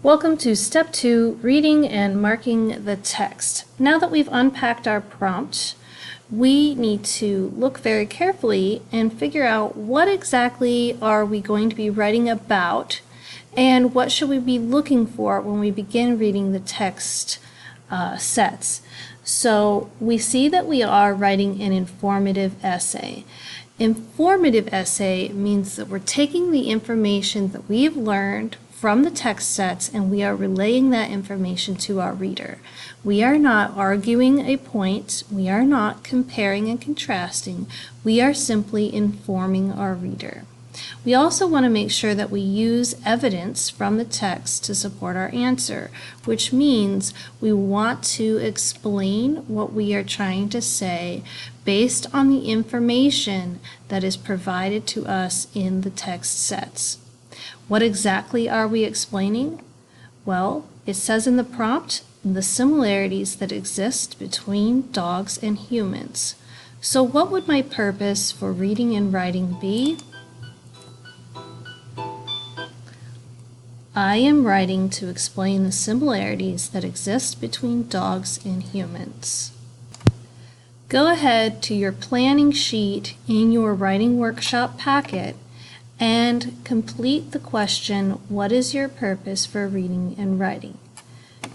Welcome to Step 2, Reading and Marking the Text. Now that we've unpacked our prompt, we need to look very carefully and figure out what exactly are we going to be writing about and what should we be looking for when we begin reading the text sets. So we see that we are writing an informative essay. Informative essay means that we're taking the information that we've learned from the text sets and we are relaying that information to our reader. We are not arguing a point, we are not comparing and contrasting, we are simply informing our reader. We also want to make sure that we use evidence from the text to support our answer, which means we want to explain what we are trying to say based on the information that is provided to us in the text sets. What exactly are we explaining? Well, it says in the prompt, the similarities that exist between dogs and humans. So what would my purpose for reading and writing be? I am writing to explain the similarities that exist between dogs and humans. Go ahead to your planning sheet in your writing workshop packet and complete the question, what is your purpose for reading and writing?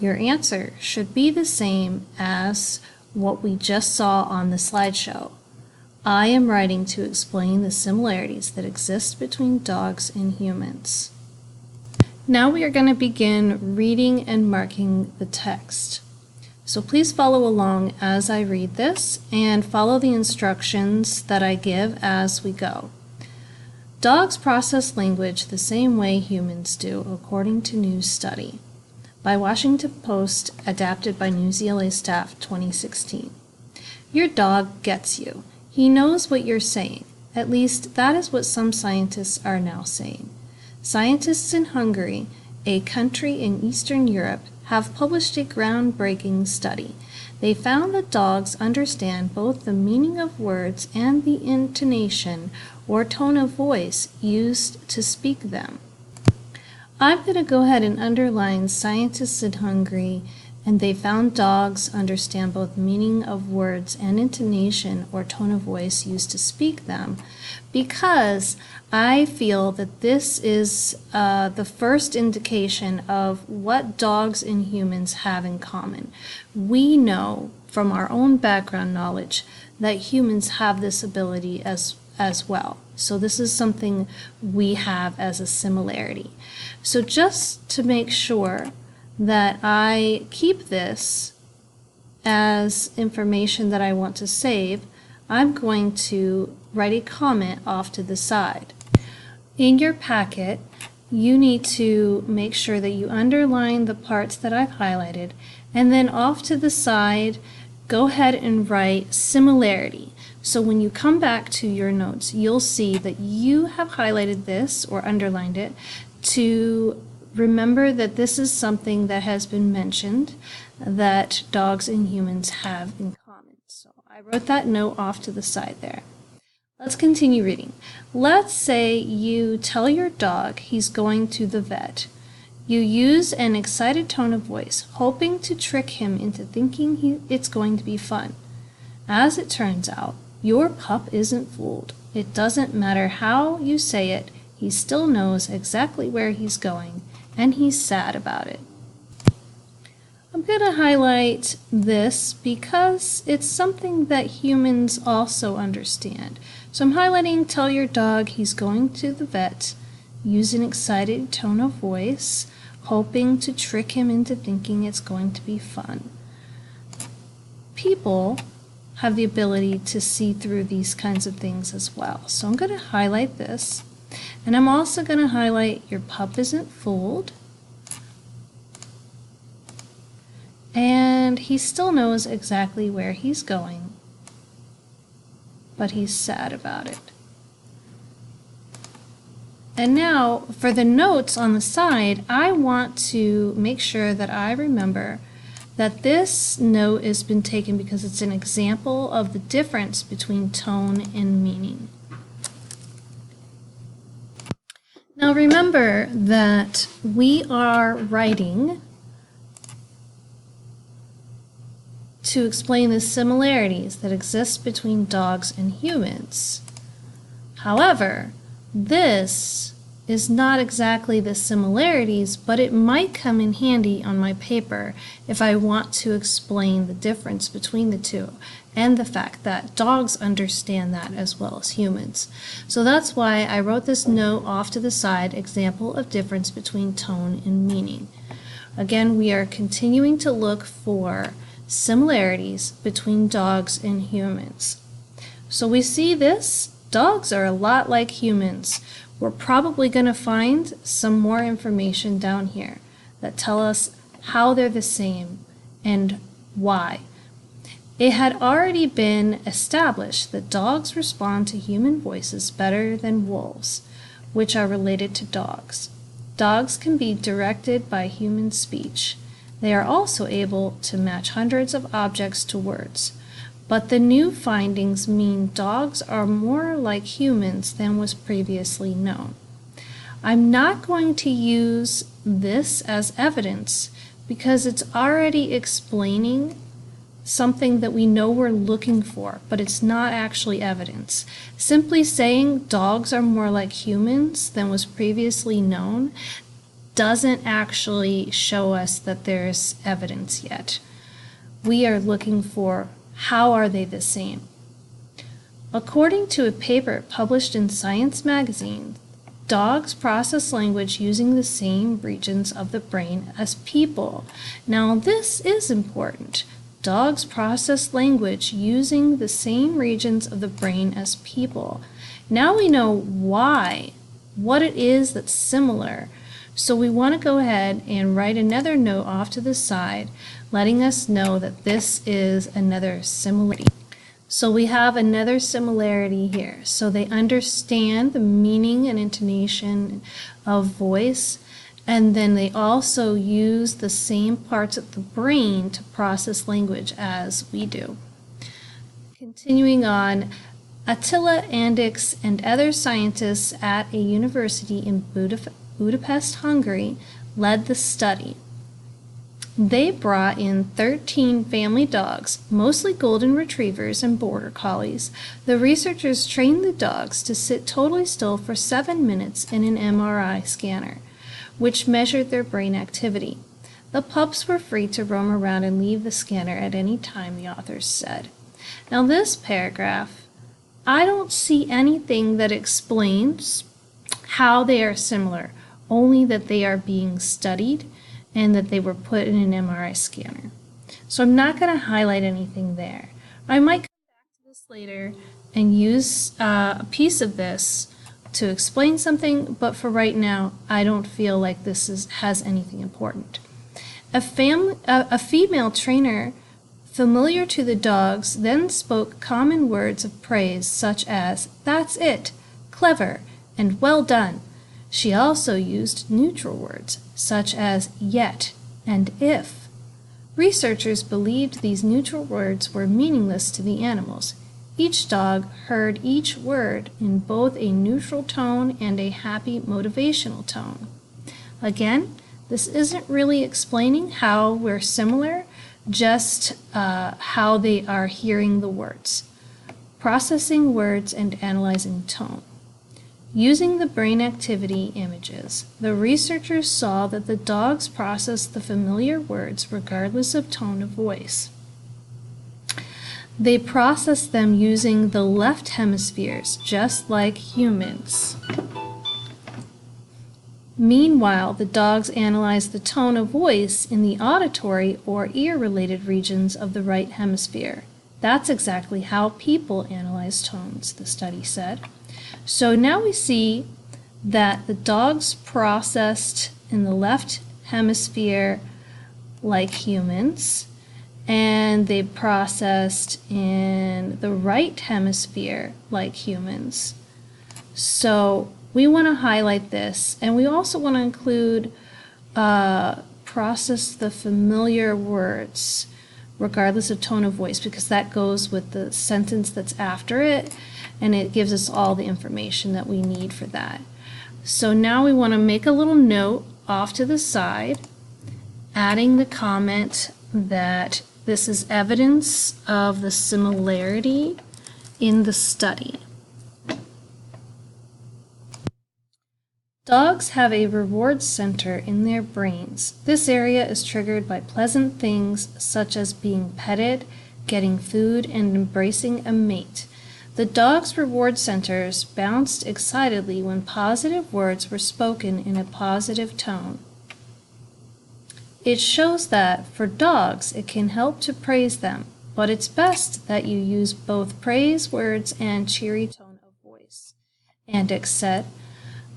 Your answer should be the same as what we just saw on the slideshow. I am writing to explain the similarities that exist between dogs and humans. Now we are going to begin reading and marking the text. So please follow along as I read this and follow the instructions that I give as we go. Dogs process language the same way humans do, according to new study. By Washington Post, adapted by Newsela staff, 2016. Your dog gets you. He knows what you're saying. At least that is what some scientists are now saying. Scientists in Hungary, a country in Eastern Europe, have published a groundbreaking study. They found that dogs understand both the meaning of words and the intonation or tone of voice used to speak them. I'm going to go ahead and underline scientists in Hungary, and they found dogs understand both meaning of words and intonation or tone of voice used to speak them, because I feel that this is the first indication of what dogs and humans have in common. We know from our own background knowledge that humans have this ability as well. So this is something we have as a similarity. So just to make sure that I keep this as information that I want to save, I'm going to write a comment off to the side. In your packet, you need to make sure that you underline the parts that I've highlighted, and then off to the side, go ahead and write similarity. So when you come back to your notes, you'll see that you have highlighted this or underlined it to remember that this is something that has been mentioned that dogs and humans have in common. So I wrote that note off to the side there. Let's continue reading. Let's say you tell your dog he's going to the vet. You use an excited tone of voice, hoping to trick him into thinking it's going to be fun. As it turns out, your pup isn't fooled. It doesn't matter how you say it, he still knows exactly where he's going, and he's sad about it. I'm going to highlight this because it's something that humans also understand. So I'm highlighting tell your dog he's going to the vet, use an excited tone of voice, hoping to trick him into thinking it's going to be fun. People have the ability to see through these kinds of things as well. So I'm going to highlight this, and I'm also going to highlight your pup isn't fooled, and he still knows exactly where he's going, but he's sad about it. And now for the notes on the side, I want to make sure that I remember that this note has been taken because it's an example of the difference between tone and meaning. Now remember that we are writing to explain the similarities that exist between dogs and humans. However, this is not exactly the similarities, but it might come in handy on my paper if I want to explain the difference between the two and the fact that dogs understand that as well as humans. So that's why I wrote this note off to the side, example of difference between tone and meaning. Again, we are continuing to look for similarities between dogs and humans. So we see this. Dogs are a lot like humans. We're probably going to find some more information down here that tell us how they're the same and why. It had already been established that dogs respond to human voices better than wolves, which are related to dogs. Dogs can be directed by human speech. They are also able to match hundreds of objects to words. But the new findings mean dogs are more like humans than was previously known. I'm not going to use this as evidence because it's already explaining something that we know we're looking for, but it's not actually evidence. Simply saying dogs are more like humans than was previously known doesn't actually show us that there's evidence yet. We are looking for how are they the same. According to a paper published in Science magazine, dogs process language using the same regions of the brain as people. Now this is important. Dogs process language using the same regions of the brain as people. Now we know why, what it is that's similar. So we want to go ahead and write another note off to the side, letting us know that this is another similarity. So we have another similarity here. So they understand the meaning and intonation of voice, and then they also use the same parts of the brain to process language as we do. Continuing on, Attila Andix and other scientists at a university in Budapest, Hungary, led the study. They brought in 13 family dogs, mostly golden retrievers and border collies. The researchers trained the dogs to sit totally still for 7 minutes in an MRI scanner, which measured their brain activity. The pups were free to roam around and leave the scanner at any time, the authors said. Now this paragraph, I don't see anything that explains how they are similar, only that they are being studied and that they were put in an MRI scanner. So I'm not going to highlight anything there. I might come back to this later and use a piece of this to explain something, but for right now, I don't feel like this has anything important. A female trainer familiar to the dogs then spoke common words of praise such as, "That's it," "clever," and "well done." She also used neutral words such as "yet" and "if." Researchers believed these neutral words were meaningless to the animals. Each dog heard each word in both a neutral tone and a happy motivational tone. Again, this isn't really explaining how we're similar, just how they are hearing the words, processing words and analyzing tone. Using the brain activity images, the researchers saw that the dogs processed the familiar words regardless of tone of voice. They processed them using the left hemispheres, just like humans. Meanwhile, the dogs analyzed the tone of voice in the auditory or ear-related regions of the right hemisphere. That's exactly how people analyze tones, the study said. So now we see that the dogs processed in the left hemisphere like humans, and they processed in the right hemisphere like humans. So we want to highlight this, and we also want to include process the familiar words regardless of tone of voice, because that goes with the sentence that's after it, and it gives us all the information that we need for that. So now we want to make a little note off to the side, adding the comment that this is evidence of the similarity in the study. Dogs have a reward center in their brains. This area is triggered by pleasant things such as being petted, getting food, and embracing a mate. The dog's reward centers bounced excitedly when positive words were spoken in a positive tone. It shows that, for dogs, it can help to praise them, but it's best that you use both praise words and cheery tone of voice. Andich said,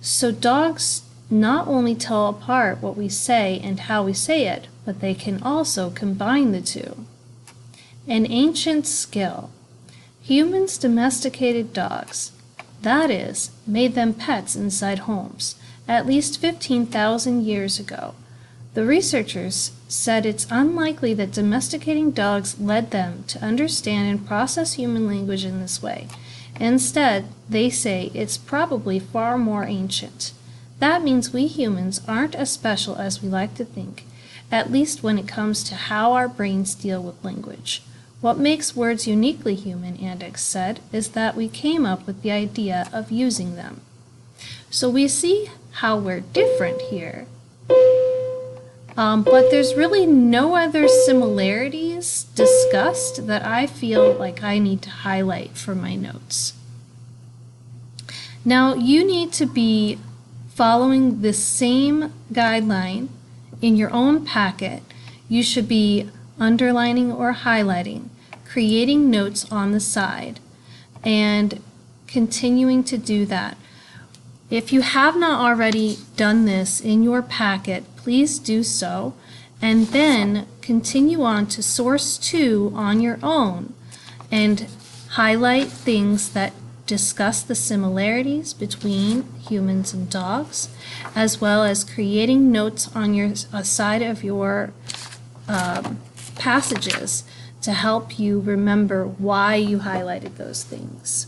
so dogs not only tell apart what we say and how we say it, but they can also combine the two. An ancient skill. Humans domesticated dogs, that is, made them pets inside homes, at least 15,000 years ago. The researchers said it's unlikely that domesticating dogs led them to understand and process human language in this way. Instead, they say it's probably far more ancient. That means we humans aren't as special as we like to think, at least when it comes to how our brains deal with language. What makes words uniquely human, Andich said, is that we came up with the idea of using them. So we see how we're different here. But there's really no other similarities discussed that I feel like I need to highlight for my notes. Now, you need to be following this same guideline in your own packet. You should be underlining or highlighting, creating notes on the side, and continuing to do that. If you have not already done this in your packet, please do so, and then continue on to source 2 on your own and highlight things that discuss the similarities between humans and dogs, as well as creating notes on your side of your passages to help you remember why you highlighted those things.